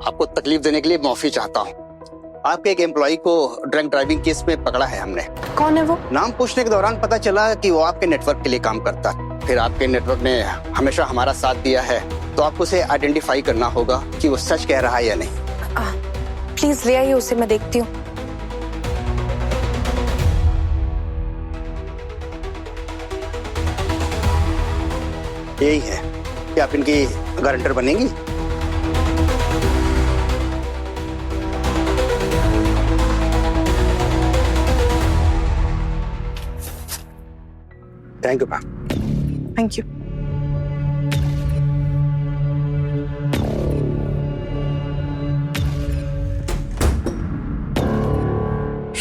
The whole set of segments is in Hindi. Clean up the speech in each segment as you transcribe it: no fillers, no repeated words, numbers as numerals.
आपको तकलीफ देने के लिए माफी चाहता हूँ। आपके एक एम्प्लॉय को ड्रंक ड्राइविंग केस में पकड़ा है हमने। कौन है वो? नाम पूछने के दौरान पता चला कि वो आपके नेटवर्क के लिए काम करता है। फिर आपके नेटवर्क ने हमेशा हमारा साथ दिया है, तो आपको उसे आइडेंटिफाई करना होगा कि वो सच कह रहा है या नहीं। प्लीज ले आइए उसे, मैं देखती हूँ। यही है कि आप इनकी गारंटर बनेंगी। Thank you ma'am. Thank you.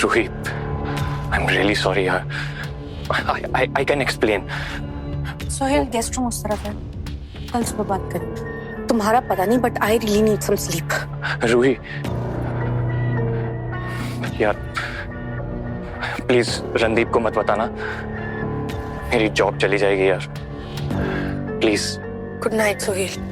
Ruhi, I'm really sorry. I can explain. Sohail, guest room उस तरफ है, कल सुबह बात करें। तुम्हारा पता नहीं, but I really need some sleep. Ruhi, यार प्लीज रणदीप को मत बताना, मेरी जॉब चली जाएगी यार, प्लीज। Good night Sohail.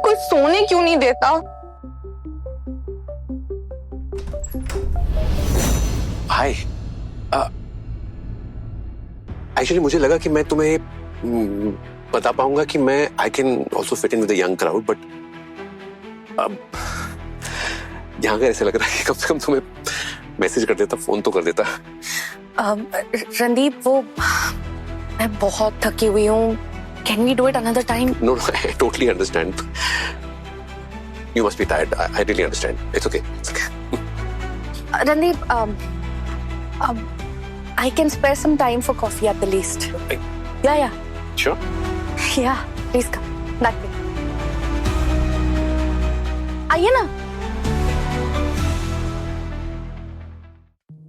कोई सोने क्यों नहीं देता? हाय, एक्चुअली मुझे लगा कि मैं तुम्हें बता पाऊंगा कि मैं I can also fit in with the young crowd, but अब यहाँ का ऐसे लग रहा है कि कम से कम तुम्हें मैसेज कर देता, फोन तो कर देता। रणदीप, वो मैं बहुत थकी हुई हूँ। Can we do it another time? No, I totally understand. You must be tired. I really understand. It's okay. It's okay. Randeep, I can spare some time for coffee at the least. Yeah. Sure. Yeah, please come. That way. आइए ना।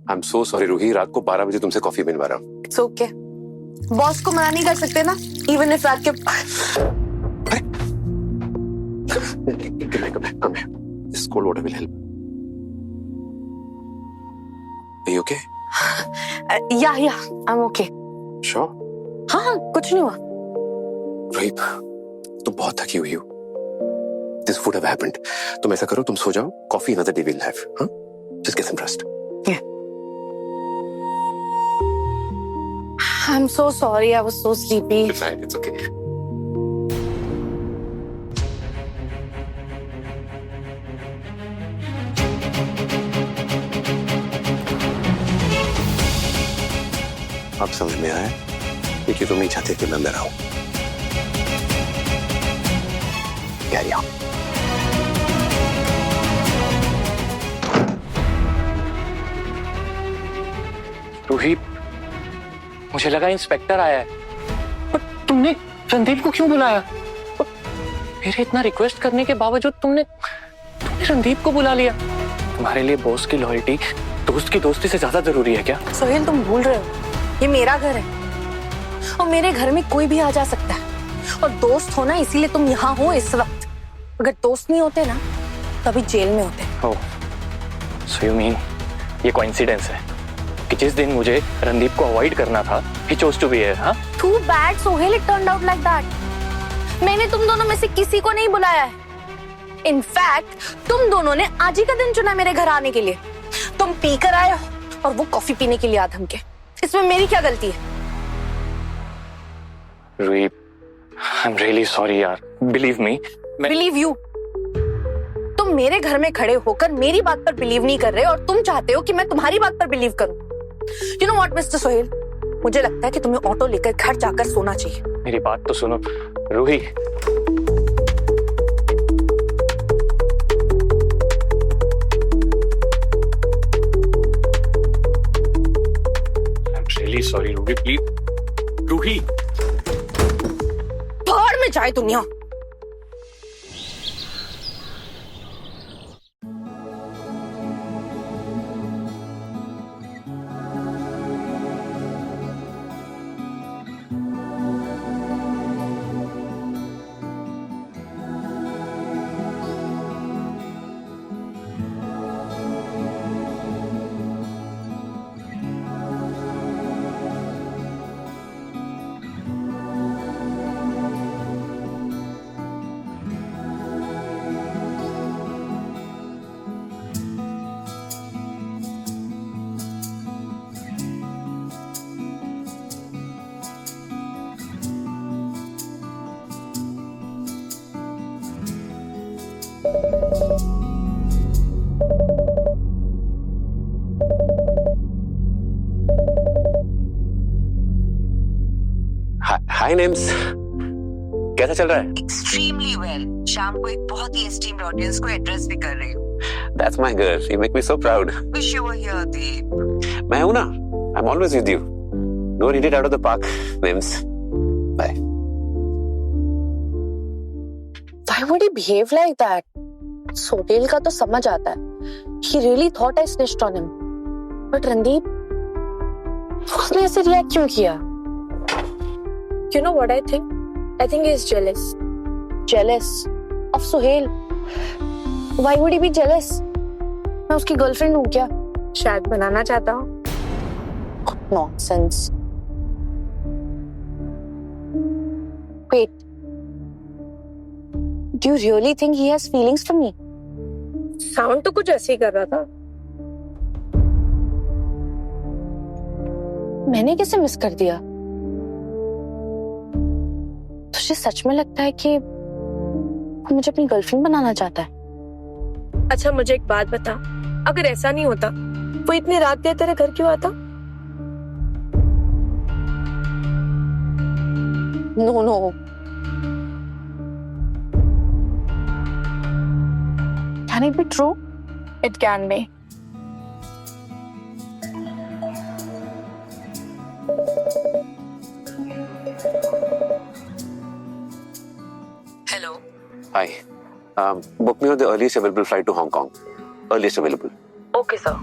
I'm so sorry, Ruhi. रात को 12 बजे तुमसे कॉफी मिलवा रहा हूँ। It's okay. बॉस को मना नहीं कर सकते ना? Even if रात के Come here. This cold water will help. Are you okay? Yeah, I'm okay. Sure. हाँ, कुछ नहीं हुआ। रूही, तुम बहुत थकी हुई हो। This would have happened. तुम ऐसा करो, तुम सो जाओ। Coffee another day we'll have. Huh? Just get some rest. Yeah. I'm so sorry. I was so sleepy. Good night. It's okay. अब समझ में आया कि तुम नहीं चाहते कि मैं अंदर आऊं। Carry on. रूही, मुझे लगा इंस्पेक्टर आया है, पर तुमने रणदीप को क्यों बुलाया? मेरे इतना रिक्वेस्ट करने के बावजूद तुमने रणदीप को बुला लिया। तुम्हारे लिए बॉस की लॉयल्टी दोस्त की दोस्ती से ज्यादा जरूरी है क्या? सोहेल, तुम भूल रहे हो, ये मेरा घर है और मेरे घर में कोई भी आ जा सकता है। और दोस्त हो ना, इसीलिए तुम यहाँ हो इस वक्त। अगर दोस्त नहीं होते ना, तभी जेल में होते। ओह, सो यू मीन ये कोइंसिडेंस है कि जिस दिन मुझे रणदीप को अवॉइड करना था, he chose to be here, हाँ? Too bad, Sohail, it turned out like that. मैंने तुम दोनों में से किसी को नहीं बुलाया है। In fact, तुम दोनों ने आज ही का दिन चुना मेरे घर आने के लिए। तुम पी कर आए हो और वो कॉफी पीने के लिए आ धमके। इसमें मेरी क्या गलती है? रूही, I'm really sorry यार, believe me. Believe you? तुम मेरे घर में खड़े होकर मेरी बात पर बिलीव नहीं कर रहे और तुम चाहते हो कि मैं तुम्हारी बात पर बिलीव करूं। You know what, Mr. Sohail, मुझे लगता है कि तुम्हें ऑटो लेकर घर जाकर सोना चाहिए। मेरी बात तो सुनो Ruhi. I'm really sorry Ruhi, please. Ruhi, भाड़ में जाए दुनिया। हाय नेम्स, कैसा चल रहा है? Extremely well. शाम को एक बहुत ही एस्टीम्ड ऑडियंस को एड्रेस भी कर रही हूँ। That's my girl. You make me so proud. Wish you were here Deep. मैं हूं ना, I'm always with you. Don't hit it out of the park, Mims. Bye. Why would he behave like that? Sohail का तो समझ आता है. He really thought I snitched on him. But Randeep, उसने ऐसे रिएक्ट क्यों किया? You know what I think? I think he is jealous. Jealous of Sohail? Why would he be jealous? मैं उसकी गर्लफ्रेंड हूँ क्या? शायद बनाना चाहता हूँ. Nonsense. Wait. Do you really think he has feelings for me? Sound तो कुछ ऐसे ही कर रहा था. मैंने कैसे मिस कर दिया? तुझे सच में लगता है कि वो मुझे अपनी गर्लफ्रेंड बनाना चाहता है? अच्छा मुझे एक बात बता, अगर ऐसा नहीं होता वो इतनी रात गए तेरे घर क्यों आता? No. Can it be true? It can be. Hello. Hi. Book me on the earliest available flight to Hong Kong. Earliest available. Okay sir.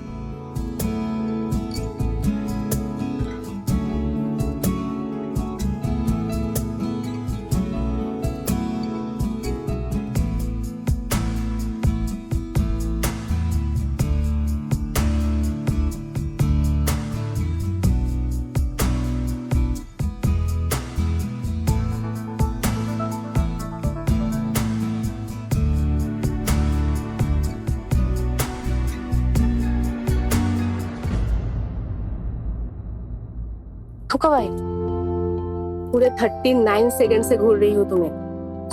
तू कब आई? पूरे 39 सेकंड से घूर रही हूँ तुम्हें.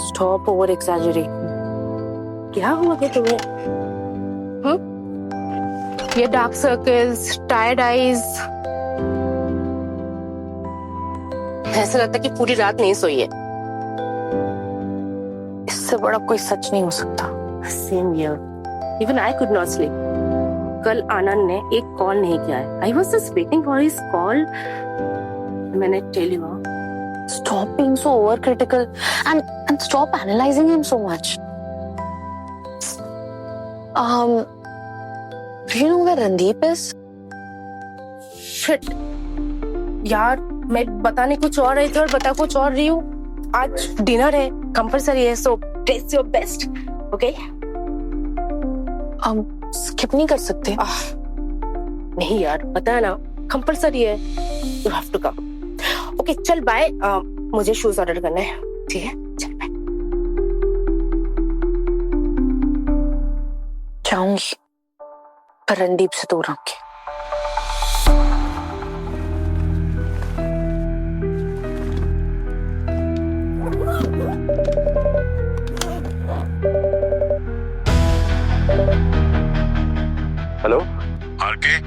Stop over exaggerating. क्या हुआ कि तुम्हें? ये डार्क सर्कल्स, टायर्ड आईज. ऐसा लगता है कि पूरी रात नहीं सोई है. इससे बड़ा कोई सच नहीं हो सकता. Same here. Even I could not sleep. कल आनंद ने एक कॉल नहीं किया है. I was just waiting for his call. मैंने tell you. Stop being so overcritical and stop analyzing him so much. Do you know where Randeep is? Shit यार, मैं बताने कुछ और रही थी और बता कुछ और रही हूँ. आज डिनर है, कंपलसरी है, so dress your best. Okay? Skip नहीं कर सकते. नहीं यार, पता है ना, कंपलसरी है. You have to come. Okay चल बाय. मुझे शूज ऑर्डर करना है. ठीक है, चल बाय. जाऊंगी पर रणदीप से दूर रहूंगी. हेलो. आरके,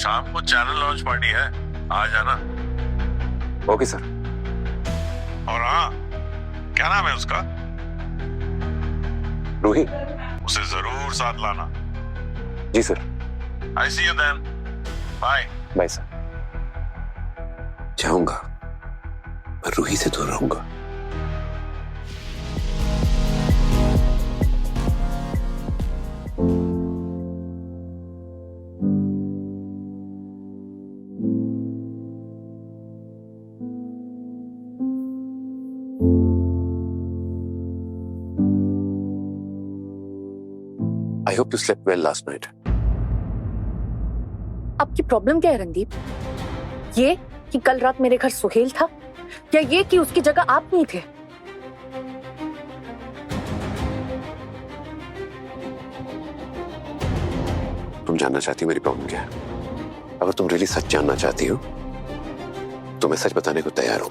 शाम को चैनल लॉन्च पार्टी है, आ जाना. Okay sir. और हाँ, क्या नाम है उसका? रूही. उसे जरूर साथ लाना. जी sir. I see you then. Bye. Bye sir. जाऊंगा पर रूही से दूर रहूंगा. I hope you slept well last night. आपकी प्रॉब्लम क्या है रणदीप? ये कि कल रात मेरे घर सुहेल था या ये कि उसकी जगह आप नहीं थे? तुम जानना चाहती हो मेरी प्रॉब्लम क्या है? अगर तुम रियली सच जानना चाहती हो तो मैं सच बताने को तैयार हूं.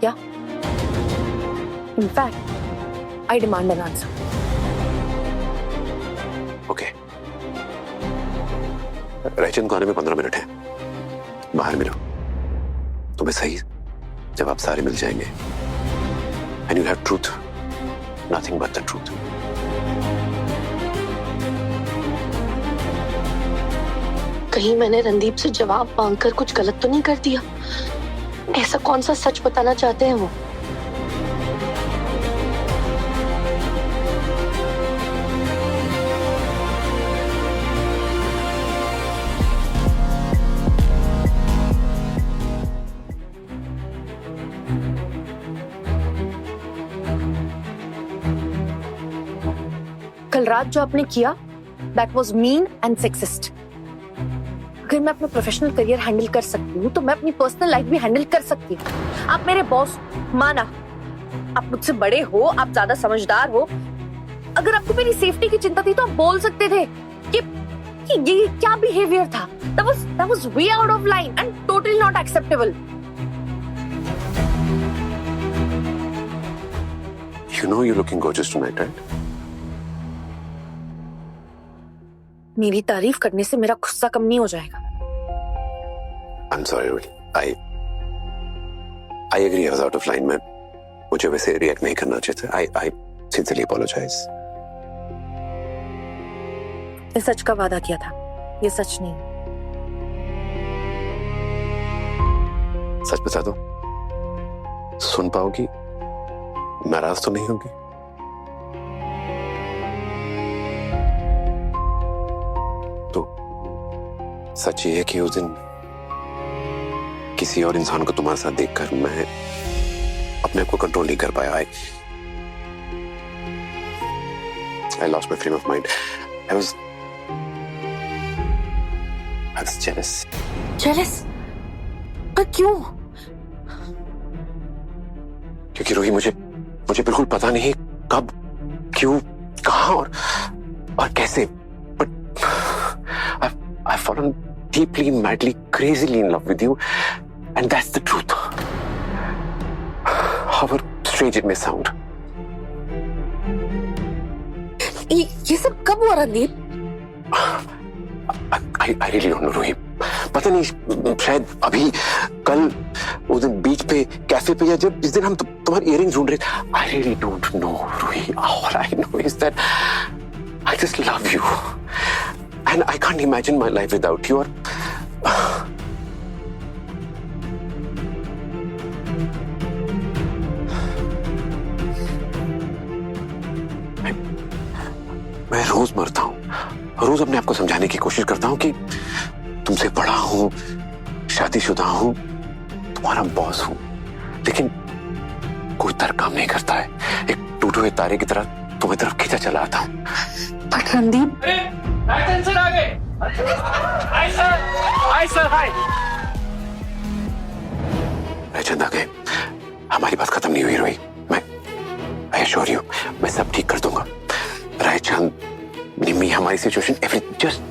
क्या? In fact, I demand an answer. Okay. Raichand को आने में 15 मिनट है. बाहर मिलो. में सही जवाब सारे मिल जाएंगे and you have truth, nothing but the truth. कहीं मैंने रणदीप से जवाब मांगकर कुछ गलत तो नहीं कर दिया? ऐसा कौन सा सच बताना चाहते हैं वो? कल रात जो आपने किया, that was mean and sexist. अगर मैं अपना प्रोफेशनल करियर हैंडल कर सकती हूँ तो मैं अपनी पर्सनल लाइफ भी हैंडल कर सकती हूँ। आप मेरे बॉस, माना आप मुझसे बड़े हो, आप ज्यादा समझदार हो, अगर आपको मेरी सेफ्टी की चिंता थी तो आप बोल सकते थे कि ये क्या बिहेवियर था। that was way out of line and totally not acceptable. You know you're looking gorgeous tonight, right? मेरी तारीफ करने से मेरा गुस्सा कम नहीं हो जाएगा। I'm sorry, Ruhi. I agree I was out of line. मुझे वैसे रिएक्ट नहीं करना चाहिए था। I sincerely apologize. ये सच का वादा किया था, ये सच नहीं। सच बता दो, सुन पाओगी? नाराज तो नहीं होगी? तो सच ये है कि उस दिन किसी और इंसान को तुम्हारे साथ देखकर मैं अपने आप को कंट्रोल नहीं कर पाया। I lost my frame of mind. I was jealous. Jealous? पर क्यों? क्योंकि रोही मुझे बिल्कुल पता नहीं कब, क्यों, कहां और कैसे, but I've fallen deeply, madly, crazily in love with you, and that's the truth. However strange it may sound. ये सब कब हुआ Randeep? I really don't know, रोही। पता नहीं, शायद अभी, कल, उस दिन बीच पे, कैफे पे, या जब जिस दिन हम तुम्हारे इयररिंग्स ढूंढ रहे थे। I really don't know, रोही। All I know is that I just love you, and I can't imagine my life without you. मैं रोज मरता हूँ, रोज अपने आप को समझाने की कोशिश करता हूँ कि तुमसे बड़ा हूँ, शादीशुदा हूँ, तुम्हारा बॉस हूँ, लेकिन कोई तर्क काम नहीं करता है। एक टूटे हुए तारे की तरह तुम्हारी तरफ खींचा चला आता हूँ। बट रणदीप, रायचंद आ गए। हमारी बात खत्म नहीं हुई रोही। I assure you, मैं सब ठीक कर दूंगा। रायचंद, निम्मी, हमारी situation,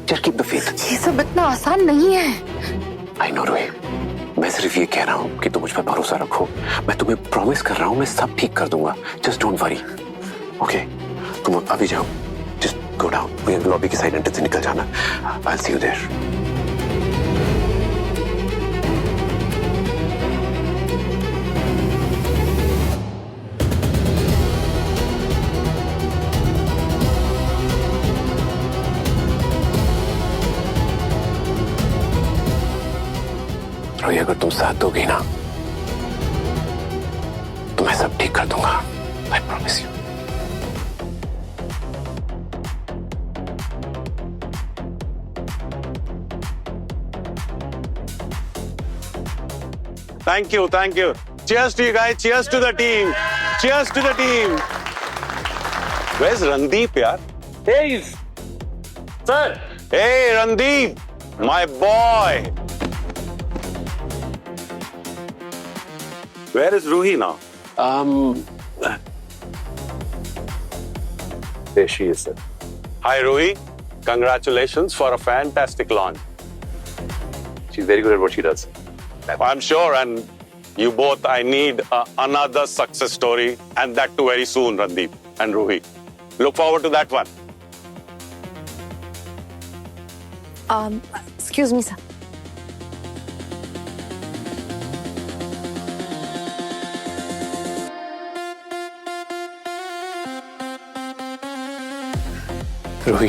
just keep the faith. ये सब इतना आसान नहीं है। I know रोही, मैं सिर्फ ये कह रहा हूँ कि तुम मुझ पर भरोसा रखो। मैं तुम्हें प्रॉमिस कर रहा हूँ, मैं सब ठीक कर दूंगा। Just don't worry, okay? तुम अभी जाओ, just go down, लॉबी की साइड एंट्री से निकल जाना। I'll see you there. रोही, अगर तुम साथ दोगी ना तो मैं सब ठीक कर दूंगा। I promise you. Thank you, thank you. Cheers to you guys. Cheers to the team. Cheers to the team. Where's Randeep, yaar? Hey, sir. Hey, Randeep, my boy. Where is Ruhi now? There she is, sir. Hi, Ruhi. Congratulations for a fantastic launch. She's very good at what she does. I'm sure, and you both, I need another success story, and that too very soon, Randeep and Ruhi. Look forward to that one. Excuse me, sir. Ruhi,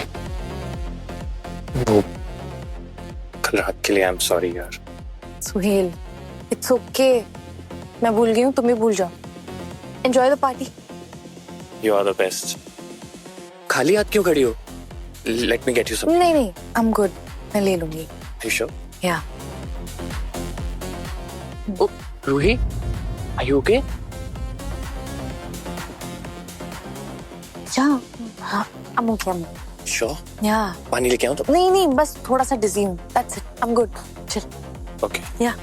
वो कल रात के लिए आई एम सॉरी यार। Suhel, it's okay. मैं भूल गई हूँ, तुम भी भूल जाओ। Enjoy the party. You are the best. खाली हाथ क्यों खड़ी हो? Let me get you some. नहीं नहीं, आई एम गुड, मैं ले लूंगी। You sure? Yeah Ruhi, are you okay? जा। हाँ, आई एम ओके। श्योर? या पानी लेके आऊं तो? नहीं नहीं, बस थोड़ा सा डिजी हूँ, that's it. I am good. चल। ओके। या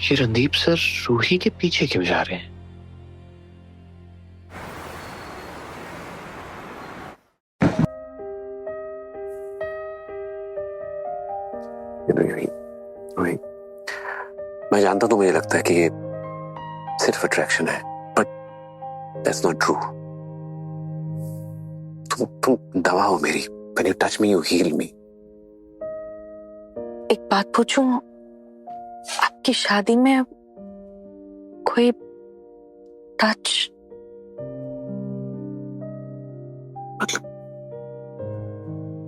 ये रणदीप सर रूही के पीछे क्यों जा रहे हैं? रूही, मैं जानता हूं तो मुझे लगता है कि ये सिर्फ अट्रैक्शन है, बट दैट्स नॉट ट्रू। तुम दवा हो मेरी। When you touch me, you heal me. एक बात पूछूं, आपकी शादी में कोई टच? मतलब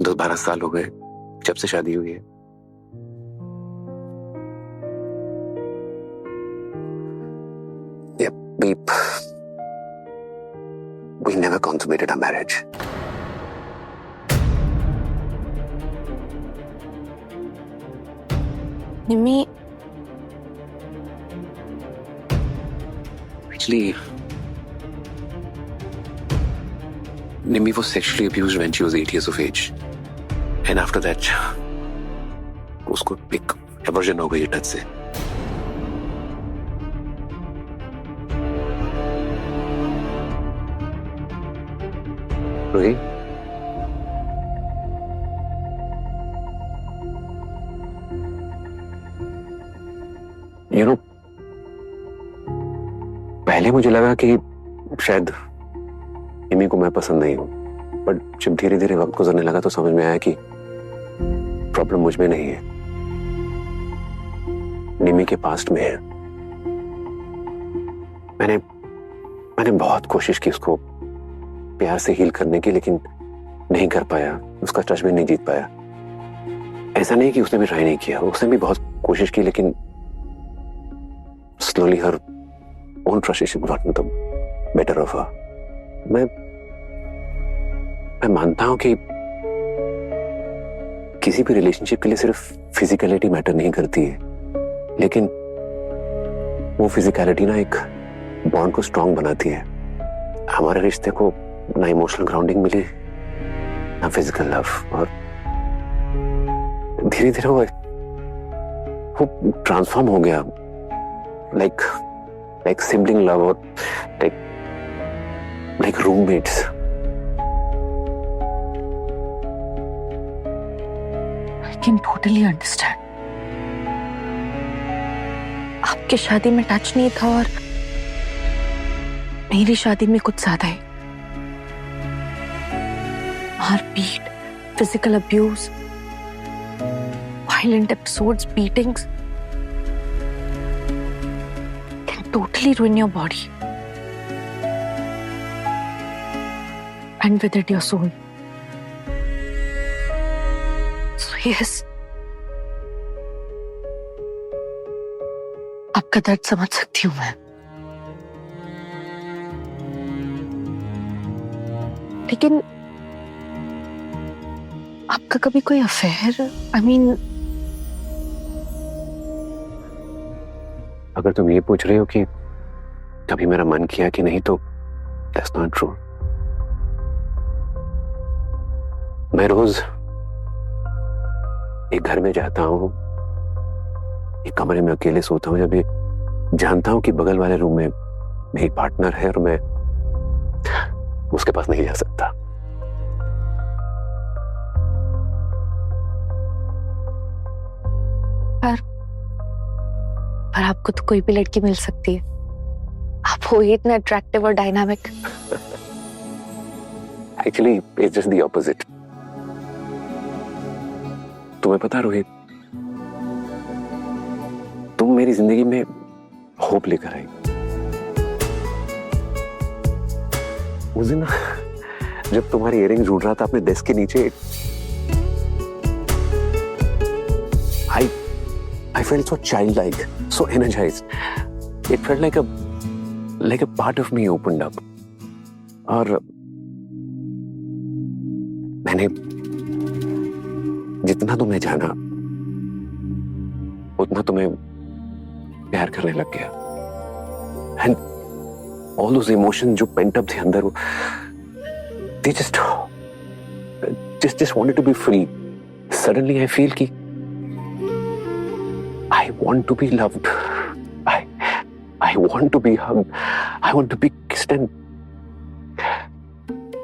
10-12 साल हो गए जब से शादी हुई है। We never consummated our marriage. Nimmi, Actually, Nimi was sexually abused when she was 8 years of age. And after that, उसको एक एवर्जन हो गई टच से। रूही, you know, पहले मुझे लगा कि शायद निमी को मैं पसंद नहीं हूं, बट जब धीरे धीरे वक्त गुजरने लगा तो समझ में आया कि प्रॉब्लम मुझ में नहीं है, निमी के पास्ट में है। मैंने बहुत कोशिश की उसको प्यार से हील करने की, लेकिन नहीं कर पाया। उसका टच भी नहीं जीत पाया। ऐसा नहीं कि उसने भी ट्राई नहीं किया, उसने भी बहुत कोशिश की, लेकिन slowly her own frustration got the better of her. मैं मानता हूं कि किसी भी रिलेशनशिप के लिए सिर्फ फिजिकलिटी मैटर नहीं करती है, लेकिन वो फिजिकलिटी ना एक बॉन्ड को स्ट्रांग बनाती है। हमारे रिश्ते को ना इमोशनल ग्राउंडिंग मिली, ना फिजिकल लव, और धीरे धीरे वो ट्रांसफॉर्म हो गया, like sibling love, or like roommates. I can totally understand. आपकी शादी में टच नहीं था और मेरी शादी में कुछ ज्यादा है। मारपीट, physical abuse, violent episodes, beatings can totally ruin your body and with it your soul. So yes, आपका दर्द समझ सकती हूँ मैं, लेकिन आपका कभी कोई अफेयर, I mean, अगर तुम ये पूछ रहे हो कि कभी मेरा मन किया कि नहीं, तो that's not true. मैं रोज एक घर में जाता हूँ, एक कमरे में अकेले सोता हूँ, जब ये जानता हूँ कि बगल वाले रूम में मेरी पार्टनर है और मैं उसके पास नहीं जा सकता। पर आपको तो कोई भी लड़की मिल सकती है, आप हो ही इतना अट्रैक्टिव और dynamic. Actually, it's just the opposite. तुम्हें पता रोहित, मेरी जिंदगी में होप लेकर आई। उस दिन जब तुम्हारी इयररिंग ढूंढ रहा था अपने डेस्क के नीचे, I felt so childlike, so energized. It felt like a part of me opened up. और मैंने जितना तुम्हें जाना उतना तुम्हें प्यार करने लग गया। And all those emotions जो pent up थे अंदर, they just wanted to be free. Suddenly I feel कि I want to be loved. I want to be hugged. I want to be kissed and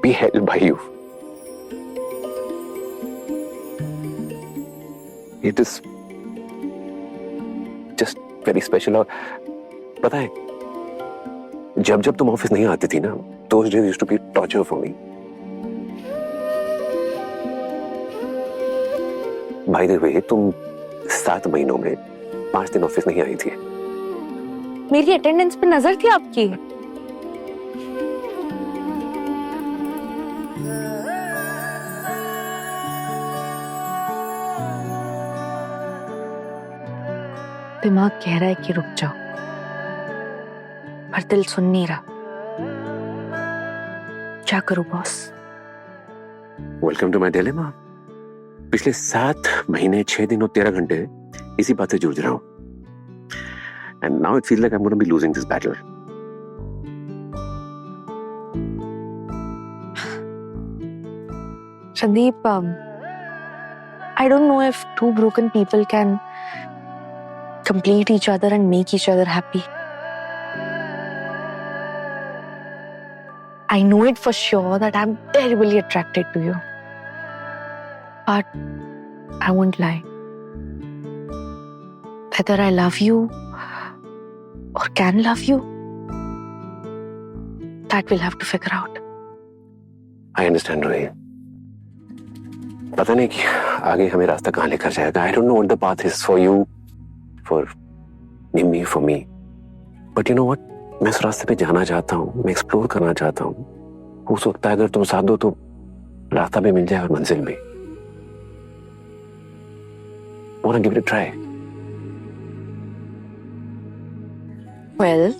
be held by you. It is just very special. और पता है, जब जब तुम ऑफिस नहीं आती थी ना, those days used to be torture for me. By the way, तुम 7 महीनों में 5 दिन ऑफिस नहीं आई थी। मेरी अटेंडेंस पे नजर थी आपकी। दिमाग कह रहा है कि रुक जाओ, पर दिल सुन नहीं रहा। क्या करूं boss? Welcome to my dilemma. पिछले 7 महीने 6 दिन और 13 घंटे इसी बात से जूझ रहा हूं। And now it feels like I'm going to be losing this battle. Sandeep, I don't know if two broken people can complete each other and make each other happy. I know it for sure that I'm terribly attracted to you. But I won't lie. Whether I love you or can love you, that we'll have to figure out. I understand, Rohi. पता नहीं कि आगे हमें रास्ता कहाँ लेकर जाएगा. I don't know what the path is for you, for Nimmi, for me. But you know what? मैं इस रास्ते पे जाना चाहता हूँ, मैं एक्सप्लोर करना चाहता हूँ. हो सकता है अगर तुम साथ दो तो रास्ता भी मिल जाए और मंजिल भी. Wanna give it a try? Well,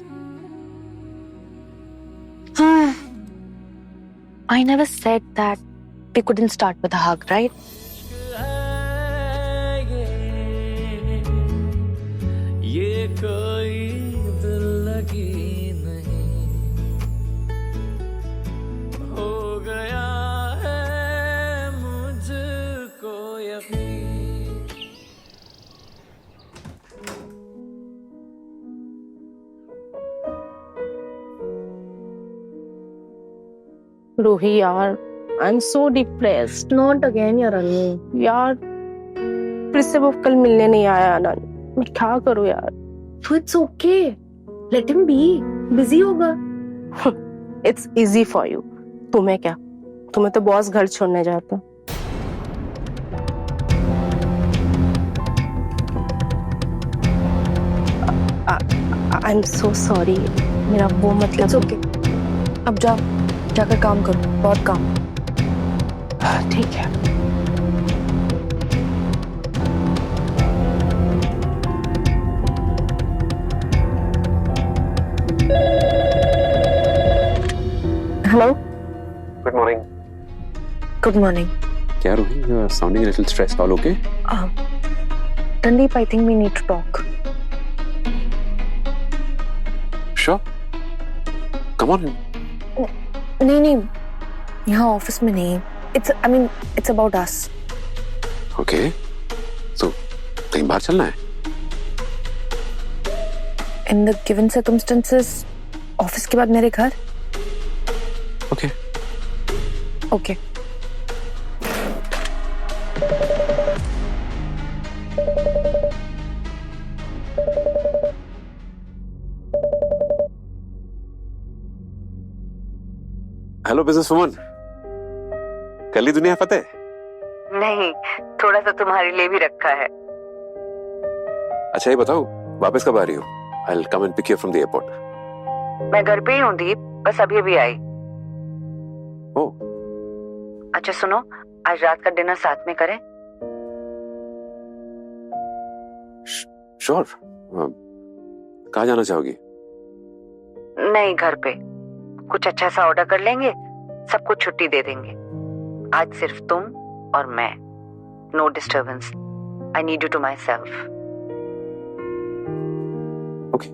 I never said that we couldn't start with a hug, right? ये कोई दिल लगी नहीं हो गया है मुझको यकीन. रूही यार, I am so depressed. Not again, यार अनु. यार फिर से वो कल मिलने नहीं आया आनंद. मैं क्या करूं यार? So it's okay. Let him be. Busy होगा. It's easy for you. तुम्हें क्या? तुम्हें तो बॉस घर छोड़ने जाता. I am so sorry. मेरा वो मतलब. It's okay. अब जाओ, जाकर काम करो. बहुत काम. ठीक है. Hello. Good morning. Good morning. क्या रोही? You are sounding a little stressed. All okay? Sandeep, I think we need to talk. Sure. Come on. नहीं, यहाँ ऑफिस में नहीं. It's about us. Okay. So, कहीं बाहर चलना है? In the given circumstances, office के बाद मेरे घर. Okay. Okay. Hello business woman. कल ही दुनिया फतेह. नहीं, थोड़ा सा तुम्हारे लिए भी रखा है. अच्छा ये बताओ, वापस कब आ रही हो? I'll come and pick you from the airport. मैं घर पे ही हूँ दीप, बस अभी अभी आई। ओह, अच्छा सुनो, आज रात का डिनर साथ में करें? श्योर। कहाँ जाना चाहोगी? नहीं, घर पे कुछ अच्छा सा ऑर्डर कर लेंगे, सबको छुट्टी दे देंगे। आज सिर्फ तुम और मैं, no disturbance. I need you to myself. Okay.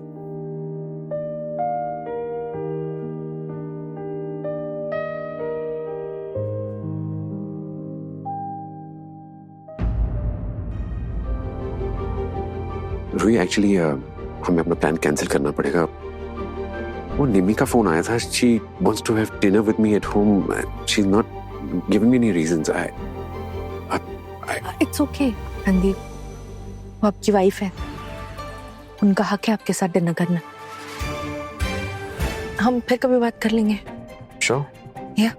Ruhi, actually हमें अपना प्लान कैंसिल करना पड़ेगा। वो निमी का फोन आया था। She wants to have dinner with me at home. She is not giving me any reasons. It's okay Randeep, वो आपकी वाइफ है, उनका हक है आपके साथ डिनर करना। हम फिर कभी बात कर लेंगे। श्योर। या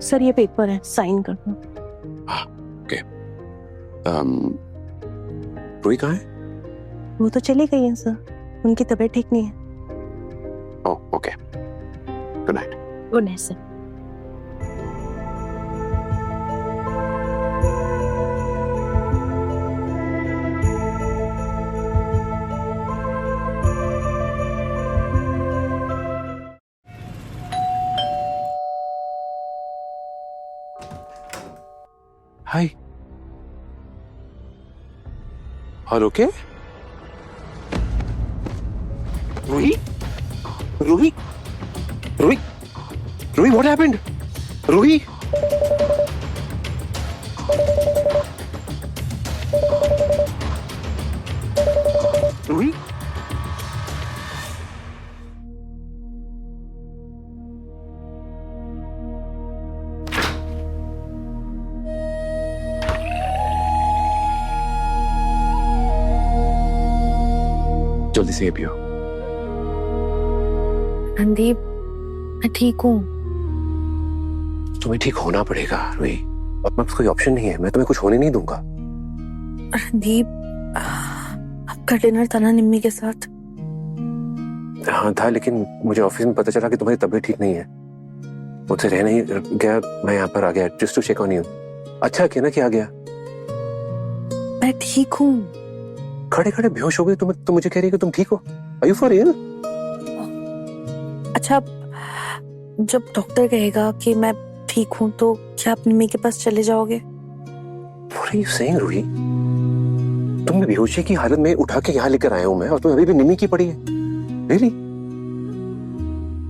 सर ये पेपर है, साइन कर दो। ओके। रूही कहाँ है? वो तो चली गई है सर, उनकी तबीयत ठीक नहीं है। Oh, okay. Good night. Good night sir. Hi. All okay? Ruhi? Ruhi? Ruhi? Ruhi, what happened? Ruhi? Ruhi? जल्दी से ये पियो। रणदीप, मैं ठीक हूँ। तुम्हें ठीक होना पड़ेगा रूही, अब मैं कोई ऑप्शन नहीं है। मैं तुम्हें कुछ होने नहीं दूंगा। रणदीप, आपका डिनर था ना निम्मी के साथ? हाँ था, लेकिन मुझे ऑफिस में पता चला कि तुम्हारी तबीयत ठीक नहीं है। मुझसे रह नहीं गया, मैं यहाँ पर आ गया just to check on you. अच्छा किया ना कि आ गया। मैं ठीक हूँ। खड़े खड़े बेहोश हो गई तुम मुझे कह रही कि तुम ठीक हो? Are you for real? अच्छा, जब डॉक्टर कहेगा कि मैं ठीक हूँ तो क्या आप निम्मी के पास चले जाओगे? What are you saying, Ruhi? तुमने बेहोशी की हालत में उठा के यहाँ लेकर आया हूँ मैं, और तुम अभी भी निम्मी की पड़ी है? Really?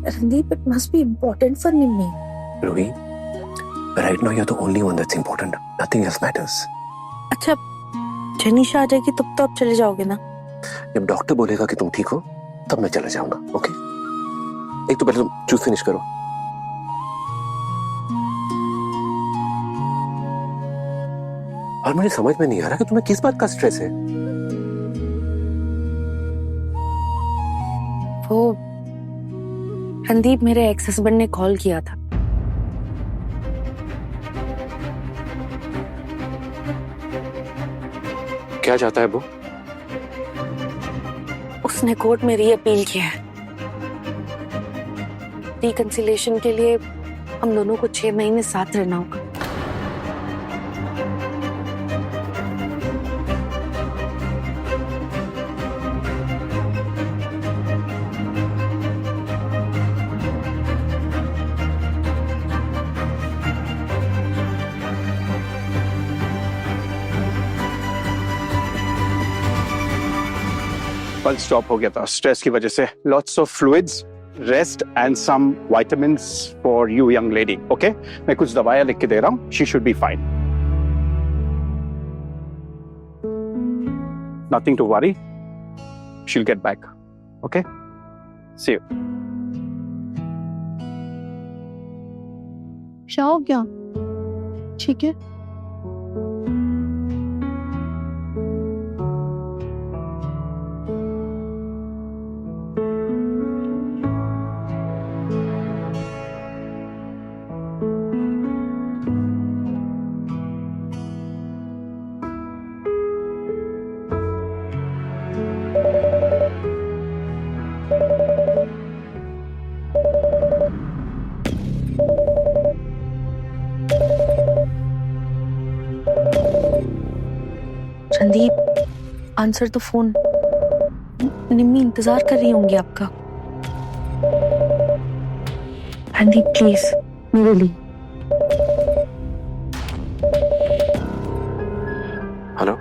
Randeep, it must be important for Nimmi. Ruhi, right now you're the only one that's important. Nothing else matters. अच्छा, जनीशा आ जाएगी तब तो आप चले जाओगे ना? जब डॉक्टर बोलेगा कि तुम ठीक हो तब मैं चला जाऊंगा। ओके? एक तो पहले तुम जूस फिनिश करो। और मुझे समझ में नहीं आ रहा कि तुम्हें किस बात का स्ट्रेस है। वो रणदीप, मेरे एक्स हस्बैंड ने कॉल किया था। क्या चाहता है वो? उसने कोर्ट में री अपील किया है। रिकंसिलिएशन के लिए हम दोनों को 6 महीने साथ रहना होगा। पल्स स्टॉप हो गया था स्ट्रेस की वजह से। Lots of fluids, rest and some vitamins for you young lady. Okay, मैं कुछ दवाइयां लिख के दे रहा हूँ। She should be fine. Nothing to worry, she will get back. Okay, see you. क्या हो गया? ठीक है। दीप आंसर तो फोन। निम्मी इंतजार कर रही होंगी आपका। रणदीप प्लीज मेरे लिए। हेलो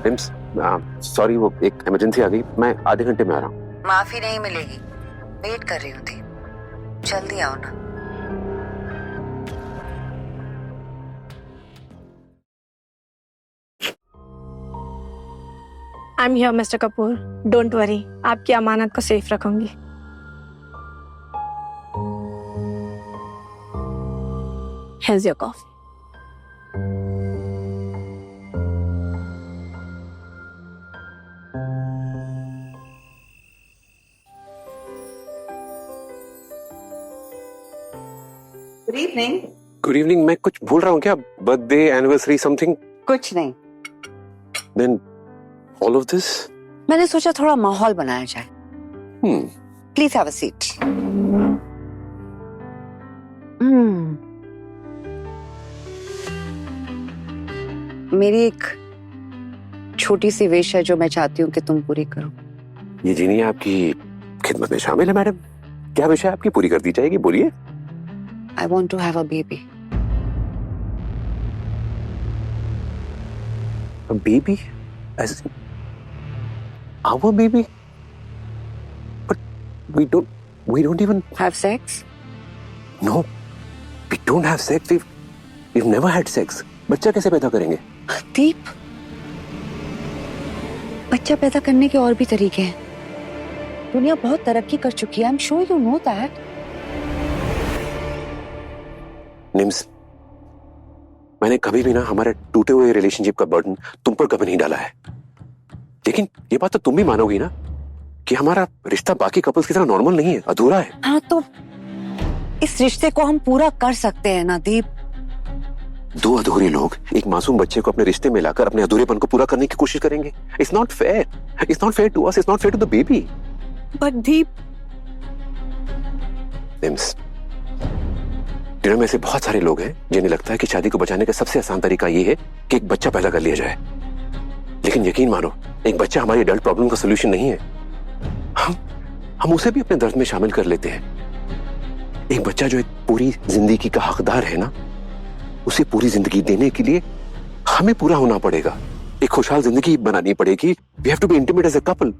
निम्स, सॉरी वो एक इमरजेंसी आ गई, मैं आधे घंटे में आ रहा हूँ। माफी नहीं मिलेगी, वेट कर रही हूँ थी, जल्दी आओ ना। I am here mister Kapoor, don't worry, आपकी अमानत को सेफ रखूंगी। Here's your coffee. Good evening. Good evening. मैं कुछ भूल रहा हूँ क्या? Birthday, anniversary, something? कुछ नहीं, देन ऑल ऑफ दिस? मैंने सोचा थोड़ा माहौल बनाया जाए। Please have a seat. मेरी एक छोटी सी विश है जो मैं चाहती हूँ कि तुम पूरी करो। ये जीनी आपकी खिदमत में शामिल है मैडम। क्या विषय आपकी पूरी कर दी जाएगी, बोलिए। I want to have a baby. A baby? As our baby? But we don't even have sex? no. We don't have sex. We've never had sex. बच्चा कैसे पैदा करेंगे? दीप, बच्चा पैदा करने के और भी तरीके हैं। दुनिया बहुत तरक्की कर चुकी है। I am sure you know that. NIMS, मैंने कभी भी ना हमारे टूटे हुए रिलेशनशिप का बर्डन तुम पर कभी नहीं डाला है। लेकिन ये बात तो तुम भी मानोगी ना कि हमारा रिश्ता बाकी कपल्स की तरह नॉर्मल नहीं है, अधूरा है। हाँ, तो इस रिश्ते को हम पूरा कर सकते हैं ना दीप। दो अधूरे लोग एक मासूम बच्चे को अपने रिश्ते में लाकर अपने अधूरेपन को पूरा करने की कोशिश करेंगे। It's not fair. It's not fair to us, it's not fair to the baby. But Deep, Nims, दुनिया में ऐसे बहुत सारे लोग हैं जिन्हें लगता है कि शादी को बचाने का सबसे आसान तरीका ये है कि एक बच्चा पैदा कर लिया जाए। लेकिन यकीन मानो, एक बच्चा हमारी एडल्ट प्रॉब्लम का सलूशन नहीं है। हम उसे भी अपने दर्द में शामिल कर लेते हैं। एक बच्चा जो एक पूरी जिंदगी का हकदार है ना, उसे पूरी जिंदगी देने के लिए हमें पूरा होना पड़ेगा। एक खुशहाल जिंदगी बनानी पड़ेगी। We have to be intimate as a couple.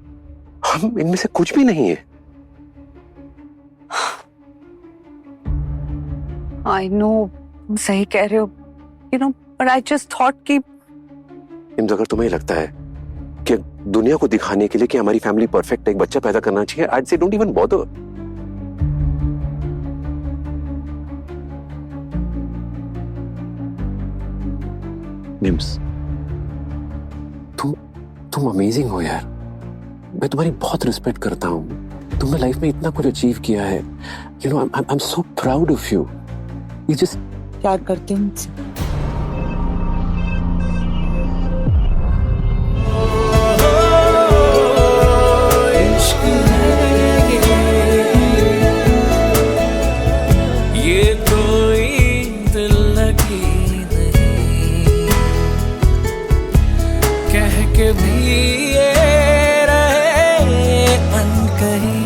हम इनमें से कुछ भी नहीं है। आई नो, सही कह रहे हो, you know, but I just thought कि अगर तुम्हें लगता है कि दुनिया को दिखाने के लिए कि हमारी फैमिली परफेक्ट है, एक बच्चा पैदा करना चाहिए, आई से डोंट इवन बॉदर। निम्स, तुम अमेजिंग हो यार। मैं तुम्हारी बहुत रिस्पेक्ट करता हूँ। तुमने लाइफ में इतना कुछ अचीव किया है। You know, I am so proud of you. You just प्यार करती हूँ मुझसे। ये कोई दिल लगी नहीं, कह के भी ये रहे अनकही।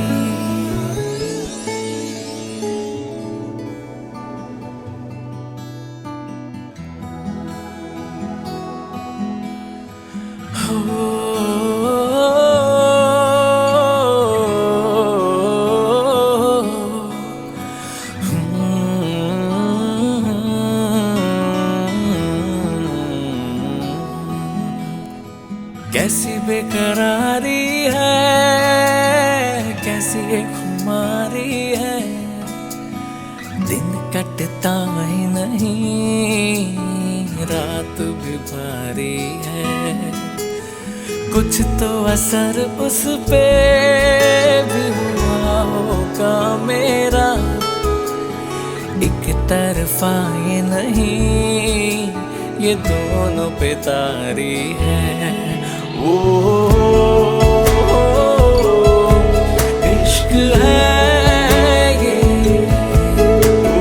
कैसी बेकरारी है, कैसी ये खुमारी है, दिन कटता ही नहीं, रात भी भारी है। कुछ तो असर उस पे भी हुआ होगा मेरा, एक तरफा ये नहीं, ये दोनों पे तारी है। ओ इश्क है ये, ओ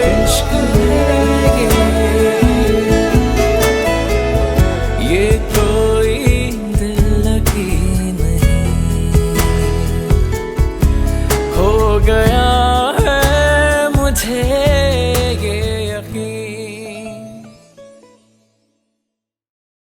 इश्क है ये। गया